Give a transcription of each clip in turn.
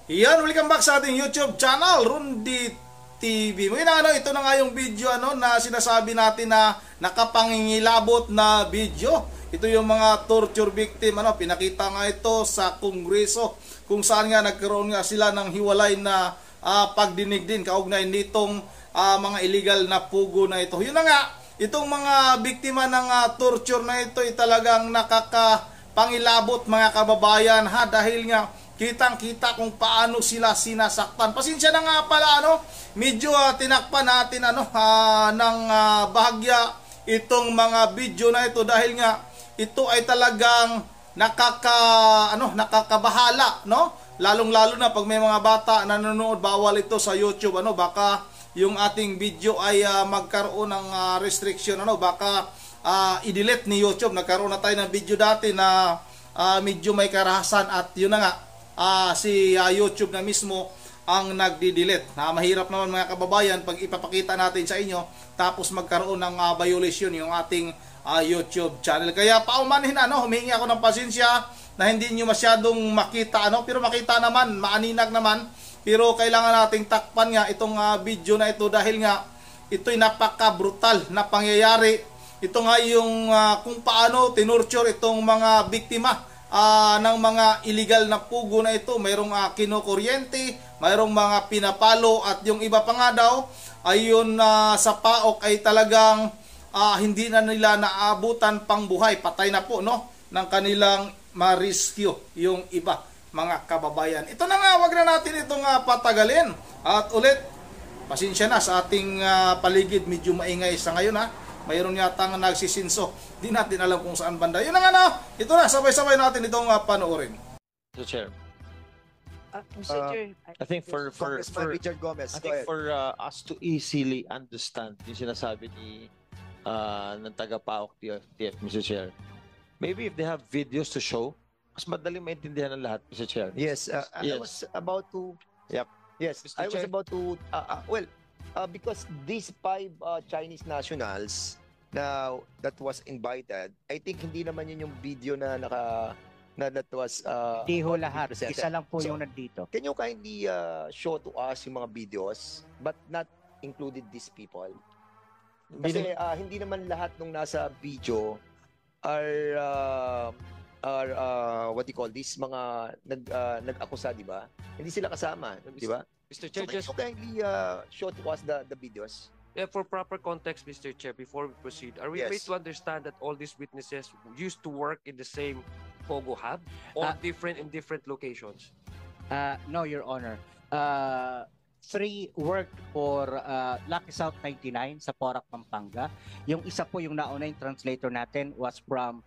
Yan, welcome back sa ating YouTube channel, Rundi TV. Mga ito na nga yung video na sinasabi natin na nakapangingilabot na video. Ito yung mga torture victim, pinakita nga ito sa Kongreso kung saan nga nagkaroon nga sila ng hiwalay na pagdinig din kaugnay nitong mga illegal na pugo na ito. Yun na nga, itong mga biktima ng torture na ito ay talagang nakakapangilabot mga kababayan dahil nga kitang-kita kung paano sila sinasaktan. Pasensya na nga pala medyo tinakpan natin ng bahagya itong mga video na ito dahil nga ito ay talagang nakakabahala, lalong-lalo na pag may mga bata na nanonood, bawal ito sa YouTube, baka yung ating video ay magkaroon ng restriction, baka i-delete ni YouTube. Nagkaroon na tayo ng video dati na medyo may karahasan at yun na nga, si YouTube na mismo ang nagdi-delete. Mahirap naman mga kababayan pag ipapakita natin sa inyo tapos magkaroon ng violation yung ating YouTube channel. Kaya paumanhin humingi ako ng pasensya na hindi nyo masyadong makita pero makita naman, maaninag naman, pero kailangan nating takpan nga itong video na ito dahil nga ito'y napaka-brutal na pangyayari. Ito nga yung kung paano tinurture itong mga biktima ng mga illegal na pugo na ito. Mayroong kinukuryente, mayroong mga pinapalo at yung iba pa nga daw ayun sa PAOK ay talagang hindi na nila naabutan pang buhay. Patay na po ng kanilang ma-rescue yung iba mga kababayan. Ito na nga, wag na natin itong patagalin. At ulit, pasensya na sa ating paligid, medyo maingay sa ngayon mayroon yata nga nagsisinso. Di natin alam kung saan banda. Yun na nga ito na, sabay-sabay natin itong panoorin. Mr. Chair. Mr. Chair, I think for Richard Gomez, I think for us to easily understand yung sinasabi ni ng taga-PAOK TF, Mr. Chair. Maybe if they have videos to show, mas madaling maintindihan ng lahat, Mr. Chair. Yes, I was about to. Yep. Yes, Mr. I was Chair. about to. Because these 5 Chinese nationals that was invited, I think hindi naman yun yung video na that was. di ho lahat. presented. Isa lang po So, yung nandito. Can you kindly show to us yung mga videos, but not included these people? Kasi hindi naman lahat nung nasa video are what do you call this, mga nag-akusa, di ba? Hindi sila kasama, di ba? Mr. So Chair, can just you kindly show to us the videos? for proper context, Mr. Chair, before we proceed, are we Yes. made to understand that all these witnesses used to work in the same Pogo hub or different in different locations? No, Your Honor. 3 worked for Lucky South 99 sa Porac, Pampanga. Yung isa po, yung nauna yung translator natin, was from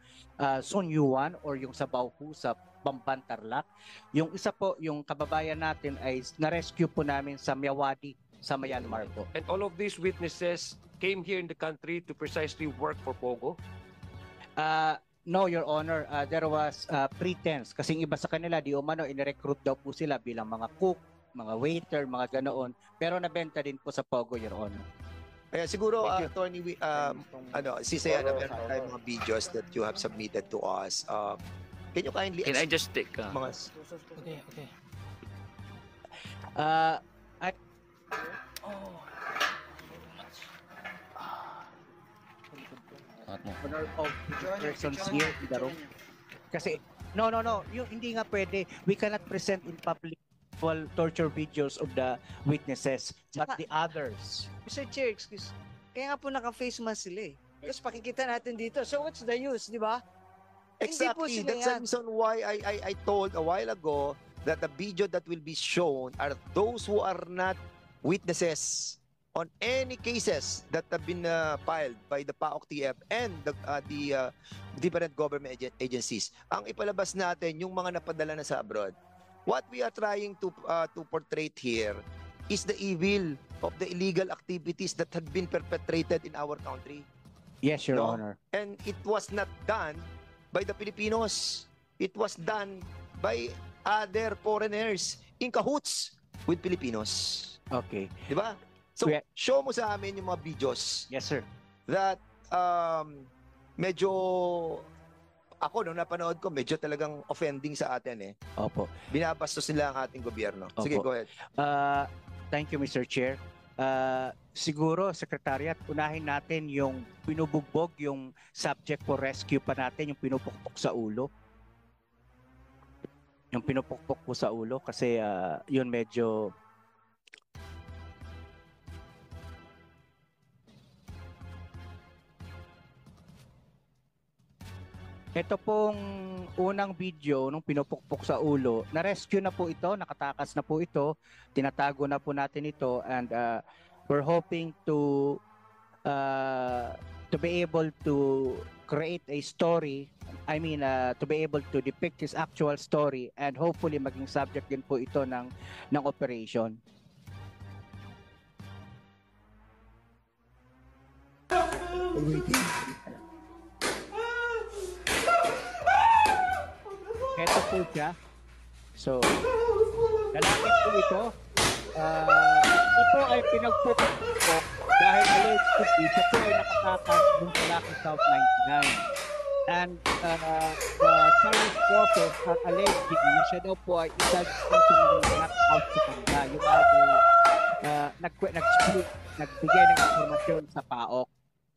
Sun Yuan or yung sa Bauhu sa Bamban, Tarlac. Yung isa po, yung kababayan natin ay na-rescue po namin sa Myawaddy sa Myanmar po. And all of these witnesses came here in the country to precisely work for Pogo? No, Your Honor. There was pretense. Kasi iba sa kanila, di umano, inirecruit daw po sila bilang mga cook, mga waiter, mga ganoon. Pero nabenta din po sa Pogo, Your Honor. Kaya siguro, Attorney, si Saya, meron tayong mga videos that you have submitted to us. Can you kindly... Can I just take mga... Okay. Honor of persons here in the room. Kasi, no. Hindi nga pwede. We cannot present in public torture videos of the witnesses, but the others. Mr. Chair, excuse. Kaya nga po naka-face mask sila eh. Tapos pakikita natin dito. So what's the use, di ba? Exactly. That's the reason why I told a while ago that the video that will be shown are those who are not witnesses on any cases that have been filed by the PAOK TF and the different government agencies. Ang ipalabas natin yung mga napadala na sa abroad. What we are trying to portray here is the evil of the illegal activities that have been perpetrated in our country. Yes, Your Honor. And it was not done by the Filipinos. It was done by other foreigners in cahoots with Filipinos. Okay. Di ba? So, show mo sa amin yung mga videos Yes, sir. that medyo ako nung napanood ko, medyo talagang offending sa atin eh. Opo. Binabastos nila ang ating gobyerno. Sige, Opo. go ahead. Thank you, Mr. Chair. Siguro, Secretariat, unahin natin yung pinubugbog, yung subject for rescue pa natin, yung pinupukpok sa ulo. Yung pinupukpok po sa ulo kasi yun medyo... Ito pong unang video nung pinupukpok sa ulo, na-rescue na po ito, nakatakas na po ito, tinatago na po natin ito, and we're hoping to be able to create a story, to be able to depict his actual story, and hopefully maging subject din po ito ng operation. Ito po siya. So, lalaki po ito. Ito ay pinagpupok dahil allegedly siya po ay nakatakas dun sa Lucky South 99. And the Chinese forces are alleging na siya daw po ay isa sa mga knockout sa kanila. Yung nagbigay ng informasyon sa PAOK.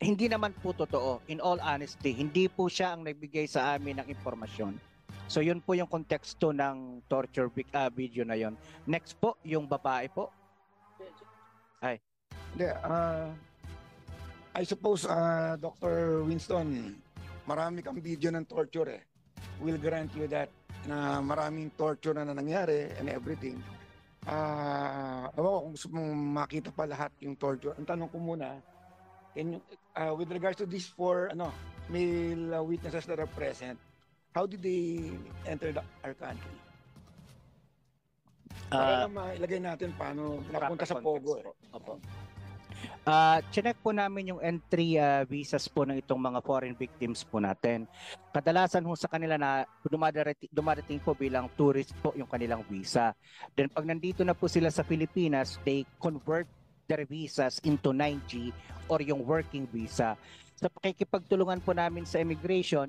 Hindi naman po totoo. In all honesty, hindi po siya ang nagbigay sa amin ng informasyon. So yun po yung konteksto ng torture video na yon. Next po, yung babae po. Ay. Hindi, I suppose, Dr. Winston, marami kang video ng torture eh. We'll grant you that na maraming torture na nangyari and everything. Ewan ko kung gusto mong makita pa lahat yung torture. Ang tanong ko muna, with regards to these four male witnesses that are present, how did they enter our country? Para mailagay natin paano napunta sa Pogo. Opo. Chinek po namin yung entry visas po ng itong mga foreign victims po natin. Kadalasan ho sa kanila na dumadating po bilang tourist po yung kanilang visa. Then pag nandito na po sila sa Pilipinas, they convert their visas into 9G or yung working visa. Sa pakikipagtulungan po namin sa immigration,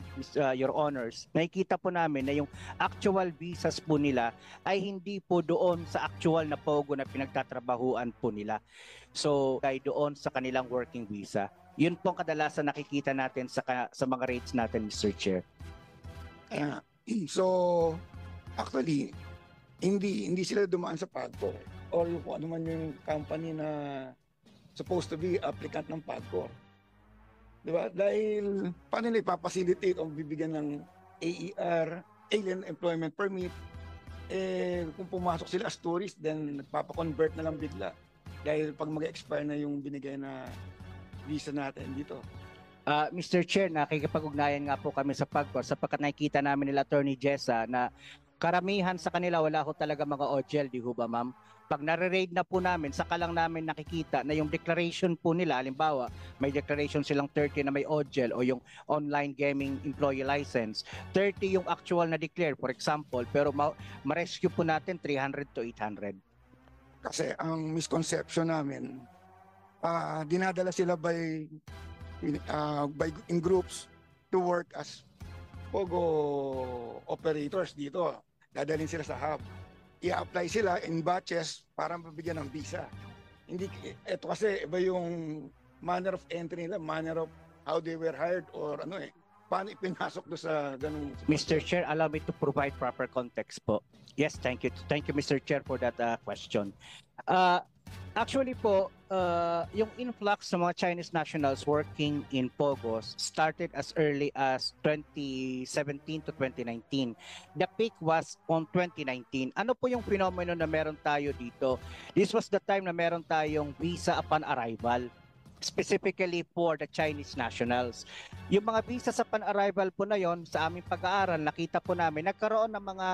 Your Honors, nakikita po namin na yung actual visas po nila ay hindi po doon sa actual na Pogo na pinagtatrabahuan po nila. So, ay doon sa kanilang working visa. Yun po ang kadalasan nakikita natin sa mga rates natin, Mr. Chair. So, actually, hindi sila dumaan sa PAGCOR or yung kung ano man yung company na supposed to be applicant ng PAGCOR. Diba? Dahil paano nila ipapacilitate o bibigyan ng AER, Alien Employment Permit, kung pumasok sila as tourist, then nagpapakonvert na lang bigla. Dahil pag mag-expire na yung binigay na visa natin dito. Mr. Chair, nakikipag-ugnayan nga po kami sa PAGCOR sapagkat nakikita namin nila Attorney Jessa na karamihan sa kanila wala ho talaga mga OGL, di ho ba ma'am? Pag nare-raid na po namin, saka lang namin nakikita na yung declaration po nila, halimbawa, may declaration silang 30 na may OGL o yung online gaming employee license, 30 yung actual na declare, for example, pero ma-rescue po natin 300 to 800. Kasi ang misconception namin, dinadala sila in groups to work as Pogo operators dito. Dadalhin sila sa hub. I-apply sila in batches para mabigyan ng visa. Hindi, ito kasi iba yung manner of entry nila, manner of how they were hired or paano ipinasok do sa ganung... Mr. Chair, allow me to provide proper context po. Yes, thank you. Thank you, Mr. Chair, for that question. Actually po, yung influx ng mga Chinese nationals working in Pogos started as early as 2017 to 2019. The peak was on 2019. Ano po yung phenomenon na meron tayo dito? This was the time na meron tayong visa upon arrival, specifically for the Chinese nationals. Yung mga visa sa pan-arrival po na yon, sa aming pag-aaral, nakita po namin, nagkaroon ng mga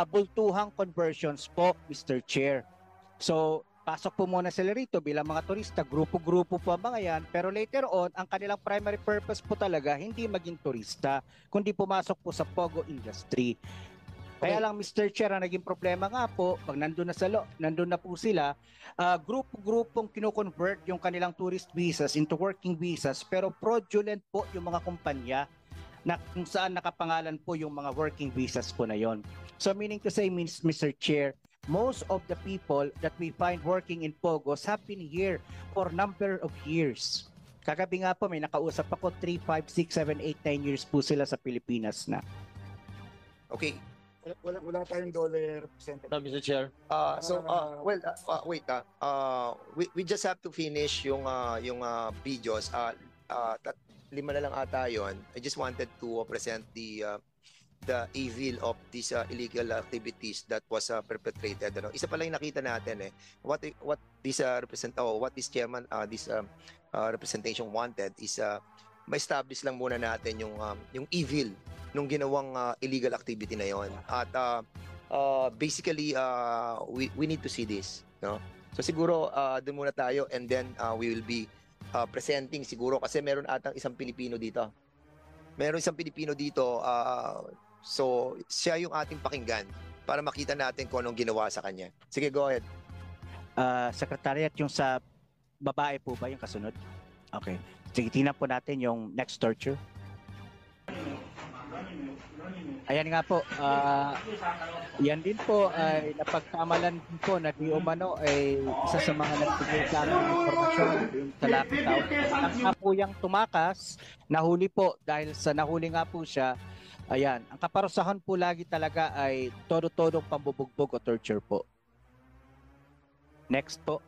bultuhang conversions po, Mr. Chair. So, pasok po muna sila rito bilang mga turista, grupo-grupo po ang mga yan, pero later on, ang kanilang primary purpose po talaga, hindi maging turista, kundi pumasok po sa Pogo industry. Kaya lang, Mr. Chair, ang naging problema nga po, pag nandun na po sila, grupo-grupong kino-convert yung kanilang tourist visas into working visas, pero fraudulent po yung mga kumpanya. na kung saan nakapangalan po yung mga working visas po na yon. So meaning to say, Mr. Chair, most of the people that we find working in Pogos have been here for number of years. Kagabi nga po may nakausap ako, 3, 5, 6, 7, 8, 9 years po sila sa Pilipinas na. Okay. Wala tayong dollar representative. No, Mr. Chair. Wait. We just have to finish yung videos. Lima na lang ata yun. I just wanted to present the evil of these illegal activities that was perpetrated. Ano? Isa pa lang yung nakita natin what this what this chairman this representation wanted is ma-establish lang muna natin yung evil nung ginawang illegal activity na yon. At basically we need to see this, no? So siguro doon muna tayo, and then we will be presenting siguro kasi meron atang isang Pilipino dito. So siya yung ating pakinggan para makita natin kung anong ginawa sa kanya. Sige, go ahead. Secretariat, yung sa babae po ba yung kasunod? Okay. Sige, tingnan po natin yung next torture. Ayan nga po, yan din po ay napagkamalan din po na di umano ay isa sa mga nagbigay sa amin ng impormasyon sa lapit tao. Ang nga po yung tumakas, nahuli po dahil sa nahuli nga po siya. Ayan, ang kaparusahan po lagi talaga ay todo-todong pambubugbog o torture po. Next po.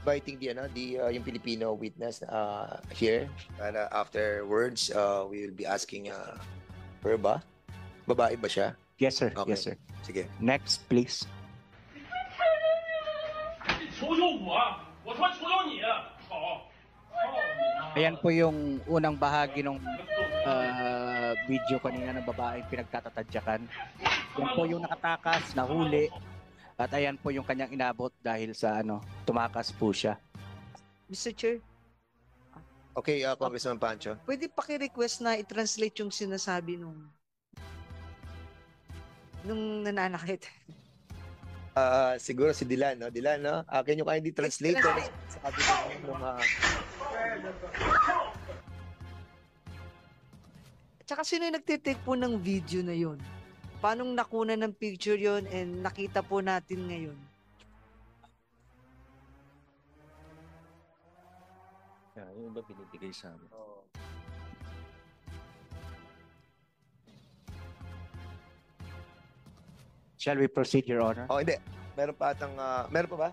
Inviting yung Filipino witness here, and afterwards we will be asking her ba? Babae ba siya? Yes, sir. Okay. Yes, sir. Sige. Next, please. Ayan po yung unang bahagi ng video kanina ng babaeng pinagtatatadyakan. Yan po yung nakatakas, nahuli. At ayan po yung kanyang inabot dahil sa tumakas po siya. Mr. Chair, Okay, Congressman Pancho. pwede paki-request na i-translate yung sinasabi nung nananakit. Siguro si Dilan, no? Dilan, no? Can you kindly translate kung ano sabi ng Tsaka sino yung nagtitake po ng video na yun? Paano nakuna ng picture yon and nakita po natin ngayon? Yung iba binibigay sa amin. Shall we proceed, Your Honor? Oh, hindi. Meron pa ba?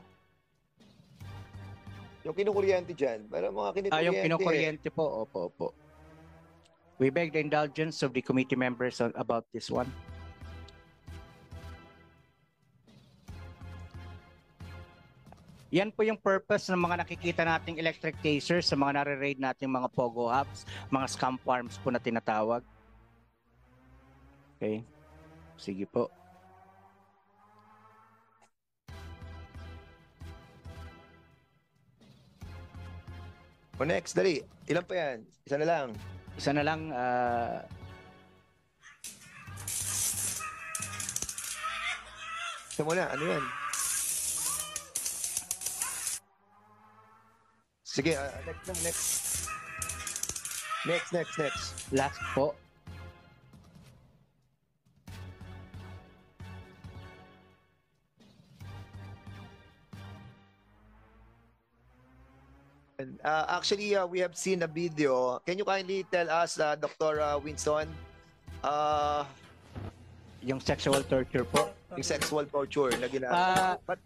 Yung kinukuryente dyan. Meron mga kinukuryente. Yung kinukuryente po, opo. We beg the indulgence of the committee members about this one. Yan po yung purpose ng mga nakikita nating electric tasers sa mga nare-raid nating mga pogo hubs, mga scam farms po na tinatawag. Okay. Sige po. Next, dali. Ilan pa yan? Isa na lang. Isa na lang, Isa muna. Ano yan? Sige, next. last po. Actually, we have seen a video. Can you kindly tell us, Dr. Winston, Yung sexual torture po. yung sexual torture na ginagawa? But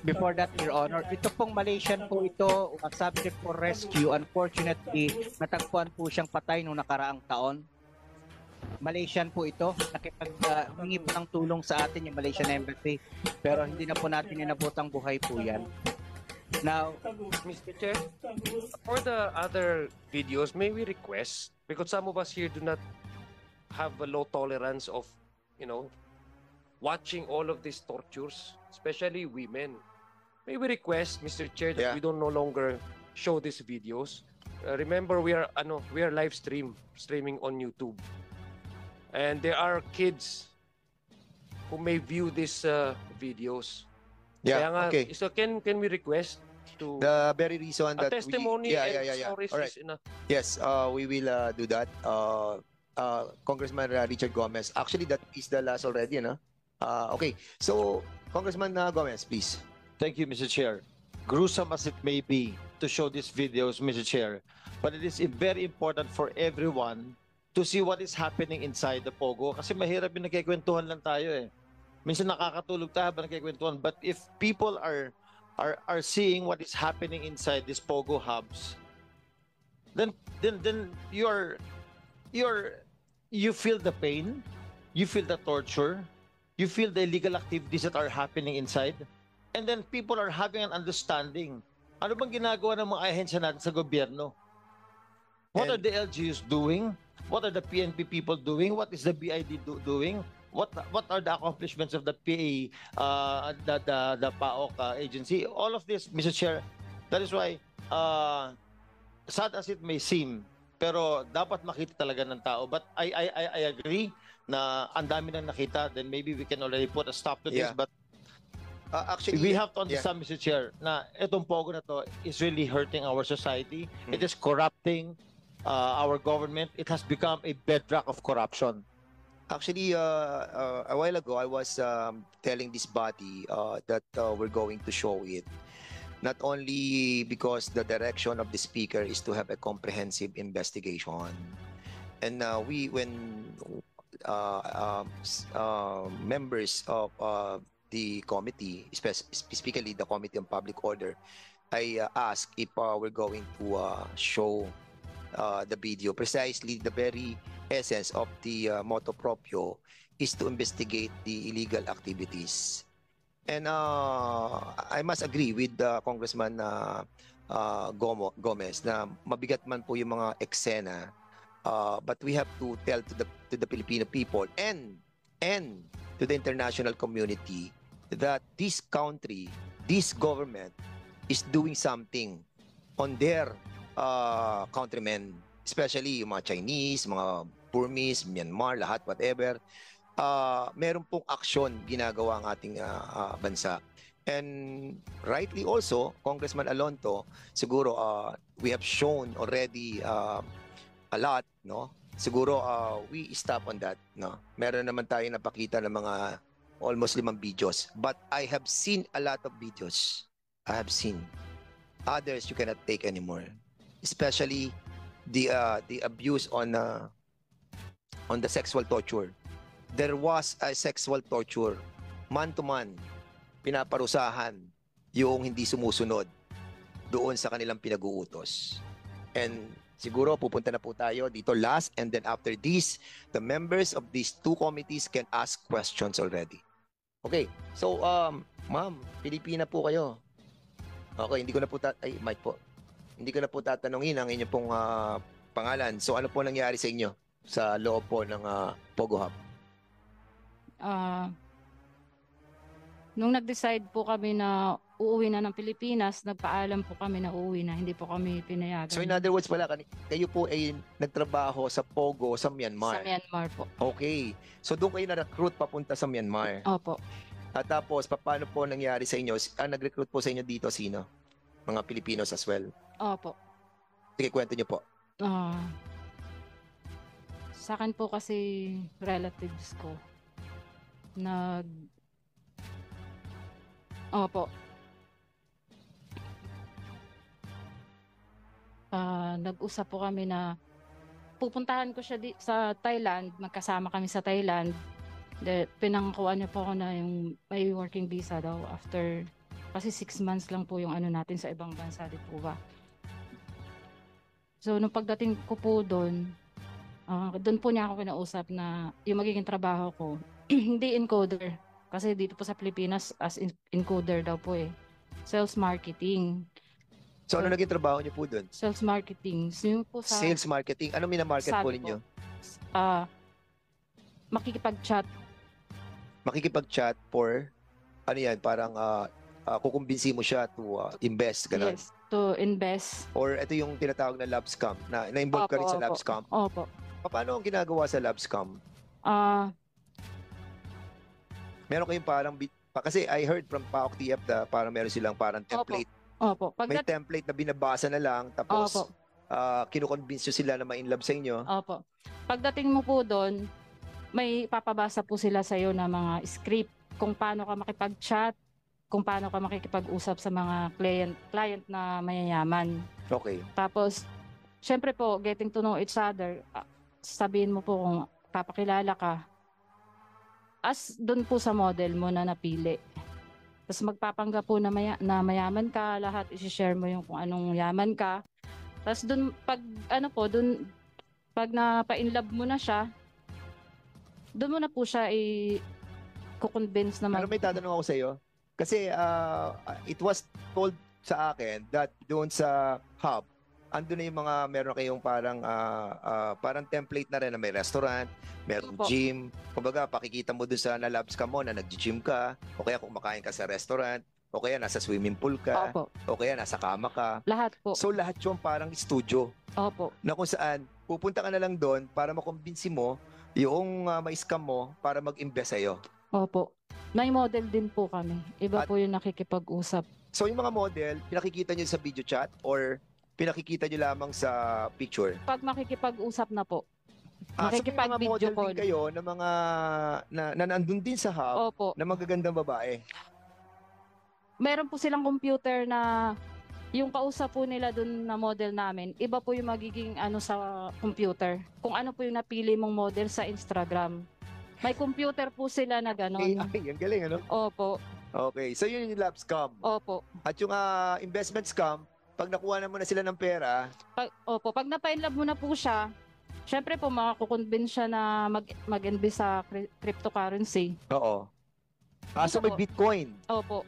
Before that, Your Honor, ito pong Malaysian po ito, subject for rescue. Unfortunately, natagpuan po siyang patay nung nakaraang taon. Malaysian po ito. Humingi po ng tulong sa atin yung Malaysian Embassy. Pero hindi na po natin inabotang buhay po yan. Now, Mr. Chair, for the other videos, may we request, because some of us here do not have a low tolerance of, watching all of these tortures, especially women. may we request, Mr. Chair, that Yeah. we don't no longer show these videos. Remember, we are live streaming on YouTube, and there are kids who may view these videos. Kaya Yeah, nga, okay. so can we request to The very reason a that testimony we, and stories All right. is enough. Yes, we will do that. Congressman Richard Gomez. Actually, that is the last already, no? Okay, so Congressman Gomez, please. Thank you, Mr. Chair. Gruesome as it may be to show these videos, Mr. Chair, but it is very important for everyone to see what is happening inside the Pogo. Kasi mahirap yung nagkikwentuhan lang tayo eh. Minsan nakakatulog tayo habang nagkikwentuhan. But if people are seeing what is happening inside these Pogo hubs, then you feel the pain, you feel the torture, you feel the illegal activities that are happening inside, and then people are having an understanding. Ano bang ginagawa ng mga ahensya natin sa gobyerno? What are the LGUs doing? What are the PNP people doing? What is the BID doing? What are the accomplishments of the PA, the PAOK agency? All of this, Mr. Chair, that is why, sad as it may seem, pero dapat makita talaga ng tao. But I agree na ang dami nang nakita, then maybe we can already put a stop to this. Yeah. But Actually, we have to understand, Mr. Chair, na itong Pogo na to is really hurting our society. It is corrupting our government. It has become a bedrock of corruption. Actually, a while ago, I was telling this body that we're going to show it. Not only because the direction of the speaker is to have a comprehensive investigation. And when members of the committee, specifically the Committee on Public Order, I asked if we're going to show the video. Precisely the very essence of the motu proprio is to investigate the illegal activities. And I must agree with Congressman Gomez na mabigat man po yung mga eksena, but we have to tell to the Filipino people and to the international community that this country, this government is doing something on their countrymen, especially yung mga Chinese, mga Burmese, Myanmar, lahat, whatever. Meron pong aksyon ginagawa ang ating bansa. And rightly also, Congressman Alonto, siguro we have shown already a lot, no? Siguro we stop on that, no? Meron naman tayong napakita ng mga almost 5 videos. But I have seen a lot of videos. I have seen. Others you cannot take anymore. Especially the abuse on the sexual torture. There was a sexual torture, man to man, pinaparusahan yung hindi sumusunod doon sa kanilang pinag-uutos. And siguro pupunta na po tayo dito last, and then after this, the members of these two committees can ask questions already. Okay, so ma'am, Pilipina po kayo. Okay, hindi ko na po Mike po. Hindi ko na po tatanungin ang inyong pong pangalan. So ano po nangyari sa inyo sa loob po ng Pogo Hub? Nung nag-decide po kami na uuwi na ng Pilipinas, nagpaalam po kami na uuwi na, hindi po kami pinayagan. So in other words pala, kayo po ay nagtrabaho sa Pogo sa Myanmar? Sa Myanmar po. Okay. So doon kayo na-recruit papunta sa Myanmar? Opo. At tapos, paano po nangyari sa inyo? Nag-recruit po sa inyo dito sino? Mga Pilipinos as well? Opo. Sige, kwento niyo po. Sa akin po kasi relatives ko Opo. Nag-usap po kami na pupuntahan ko siya sa Thailand, magkasama kami sa Thailand. Pinangkuhan niya po ako na yung may working visa daw after, kasi 6 months lang po yung ano natin sa ibang bansa, di po ba? So, nung pagdating ko po doon po niya ako kinausap na yung magiging trabaho ko, hindi encoder. Kasi dito po sa Pilipinas, as encoder daw po eh. Sales marketing. So, ano naging trabaho niyo po doon? Sales marketing. So, yun po sa, Sales marketing. Ano minamarket po ninyo? Makikipag-chat. Makikipag-chat for, ano yan, parang kukumbinsi mo siya to invest, ganun. Yes, to invest. Or ito yung tinatawag na lab scam, na-involve ka rin sa lab scam. Opo. Paano ang ginagawa sa lab scam? Meron kayong parang, kasi I heard from PAOK TF na parang meron silang parang template. Opo. May template na binabasa na lang, tapos kinukonvince nyo sila na ma-inlove sa inyo. Opo. Pagdating mo po doon, may papabasa po sila sa iyo na mga script kung paano ka makipag-chat, kung paano ka makikipag-usap sa mga client na mayayaman. Okay. Tapos, syempre po, getting to know each other, sabihin mo po kung papakilala ka, as doon po sa model mo na napili. Tapos magpapangga po na, mayaman ka, lahat isi-share mo yung kung anong yaman ka. Tapos doon, pag napa-inlove mo na siya, doon mo na po siya i-convince na Pero may tatanong ako sa iyo. Kasi it was told sa akin that doon sa hub, andun na yung mga meron kayong parang template na rin na may restaurant, merong gym. Kumbaga, pakikita mo doon sa na-labs ka mo na nag-gym ka, o kaya kumakain ka sa restaurant, o kaya nasa swimming pool ka, o kaya nasa kama ka. Lahat po. So lahat yung parang studio. Opo. Na kung saan, pupunta ka na lang doon para makumbinsi mo yung ma-scam mo para mag-invest sa'yo. Opo. May model din po kami. Iba po yung nakikipag-usap. So yung mga model, pinakikita nyo sa video chat or pinakikita nyo lamang sa picture? Pag makikipag-usap na po. So may mga model call din kayo na mga na nandun din sa hub. Opo. Na magagandang babae? Meron po silang computer na yung kausap po nila dun na model namin, iba po yung magiging sa computer. Kung ano po yung napili mong model sa Instagram. May computer po sila na gano'n. AI, ang galing, ano? Opo. Okay, so yun yung lab scam. Opo. At yung investment scam, pag nakuha na mo na sila ng pera, pag napa-inlove mo na po siya, syempre po makakukonvince siya na mag-invest sa cryptocurrency. oo. So may Bitcoin. Opo.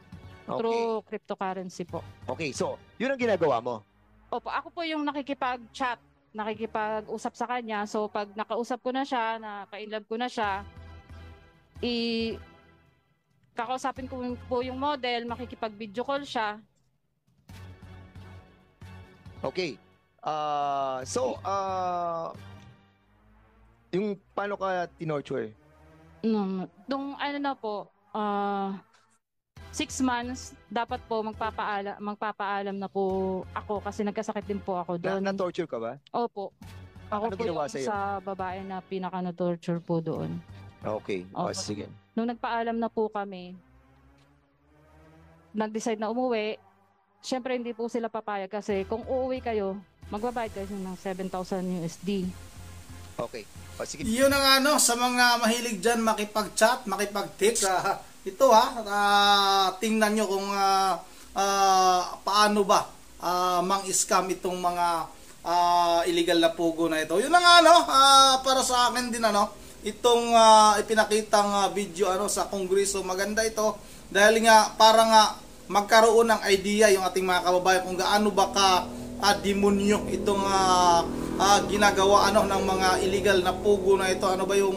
Okay. Through cryptocurrency po. Okay, so yun ang ginagawa mo. Opo, ako po yung nakikipag-chat, nakikipag-usap sa kanya. So pag nakausap ko na siya, naka-inlove ko na siya, kakausapin ko po yung model, makikipag-video call siya. Okay. Yung paano ka tinorture? Nung 6 months, dapat po magpapaalam na po ako kasi nagkasakit din po ako doon. Na-torture ka ba? Opo. Ako Ano po ginawa yung sa'yo? sa babae na pinaka-torture po doon. Okay. Opo. Sige. Nung nagpaalam na po kami, nag-decide na umuwi, syempre hindi po sila papayag kasi kung uuwi kayo, magbabayad kayo ng 7,000 USD. Okay. Sige. Yun ang sa mga mahilig dyan makipag-chat, makipag-text. Ito tingnan nyo kung paano ba mang-scam itong mga illegal na pugo na ito. Yun ang para sa akin din itong ipinakitang video sa Kongreso, maganda ito dahil nga para nga magkaroon ng idea yung ating mga kababayan kung gaano ba demonyo itong ginagawa ng mga illegal na pugo na ito. Ano ba yung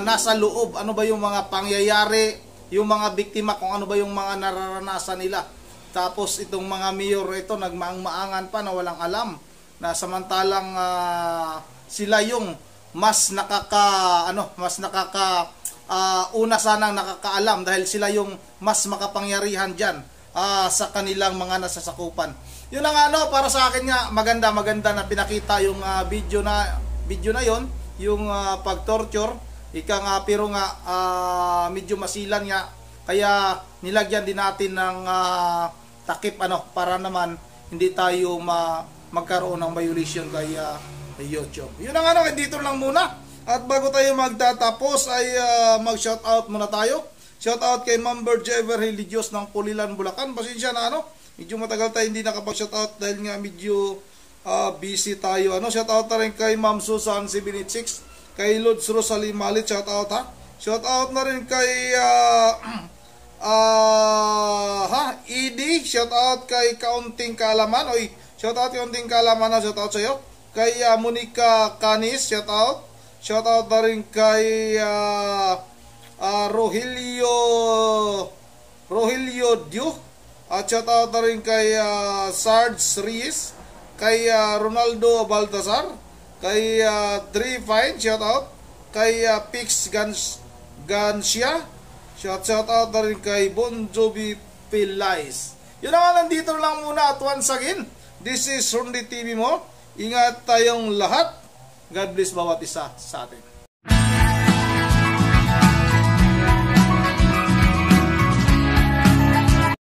nasa loob, ano ba yung mga pangyayari, yung mga biktima, kung ano ba yung mga nararanasan nila. Tapos itong mga mayor ito nagmaang-maangan pa na walang alam, na samantalang sila yung mas una sanang nakakaalam dahil sila yung mas makapangyarihan diyan sa kanilang mga nasasakupan. Yun ang para sa akin nga maganda na pinakita yung video na yon, yung pag-torture. Ika nga, pero nga medyo masilan nga, kaya nilagyan din natin ng takip para naman hindi tayo magkaroon ng violation kay YouTube. Yun ang dito lang muna. At bago tayo magtatapos ay mag-shoutout muna tayo. Shoutout kay Ma'am Berjever Religious ng Pulilan, Bulacan. Pasensya na medyo matagal tayo hindi nakapag-shoutout dahil nga medyo busy tayo. Shoutout na rin kay Ma'am Susan 786. Kay Lods Rosalie Malit, shout out Shout out na rin kay ED, shout out kay Kaunting Kalaman. Shout out Kaunting Kalaman, shout out sa iyo. Kay Monica Canis, shout out. Shout out na rin kay Rogelio Dio. At shout out na rin kay Sarge Reyes, kay Ronaldo Baltazar, kay Dre Fine, shout out, kay Pix Gancia, shout out na rin kay Bon Jovi Pilais. Yun naman, nandito lang muna at once again, this is Rundi TV mo. Ingat tayong lahat. God bless bawat isa sa atin.